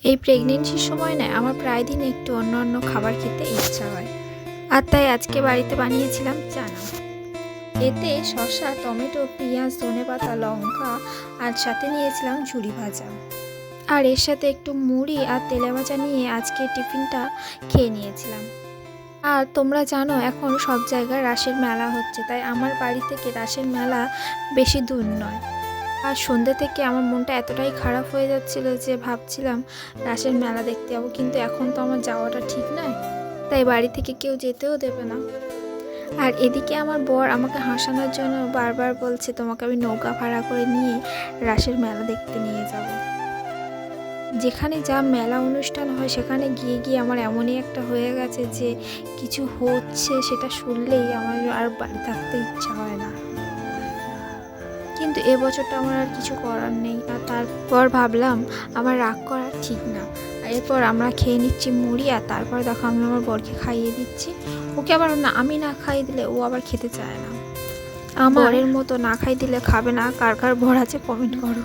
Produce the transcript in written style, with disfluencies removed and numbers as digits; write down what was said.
এই প্রেগনেন্সির সময় না আমার প্রায় দিন একটু অন্য অন্য খাবার খেতে ইচ্ছা হয়। আর তাই আজকে বাড়িতে বানিয়েছিলাম চানা। এতে শসা, টমেটো, পেঁয়াজ, ধনেপাতা, লঙ্কা আর সাথে নিয়েছিলাম ঝুরি ভাজা। আর এর সাথে একটু মুড়ি আর তেলে ভাজা নিয়ে আজকে টিফিনটা খেয়ে নিয়েছিলাম। আর তোমরা জানো এখন সব জায়গায় রাসের মেলা হচ্ছে, তাই আমার বাড়ি থেকে রাসের মেলা বেশি দূর নয়। আর সন্ধ্যে থেকে আমার মনটা এতটাই খারাপ হয়ে যাচ্ছিল যে ভাবছিলাম রাসের মেলা দেখতে যাবো, কিন্তু এখন তো আমার যাওয়াটা ঠিক নয়, তাই বাড়ি থেকে কেউ যেতেও দেবে না। আর এদিকে আমার বর আমাকে হাসানোর জন্য বারবার বলছে তোমাকে আমি নৌকা ভাড়া করে নিয়ে রাসের মেলা দেখতে নিয়ে যাব। যেখানে যা মেলা অনুষ্ঠান হয় সেখানে গিয়ে গিয়ে আমার এমনই একটা হয়ে গেছে যে কিছু হচ্ছে সেটা শুনলেই আমার আর বাড়ি থাকতে ইচ্ছা হয় না। কিন্তু এবছরটা আমার আর কিছু করার নেই। আর তারপর ভাবলাম আমার রাগ করা ঠিক না। আর এরপর আমরা খেয়ে নিচ্ছি মুড়ি, আর তারপর দেখো আমি আমার বরকে খাইয়ে দিচ্ছি। ওকে আবার না, আমি না খাইয়ে দিলে ও আবার খেতে চায় না। আমার বরের মতো না খাই দিলে খাবে না। কার কার বর আছে কমেন্ট করো।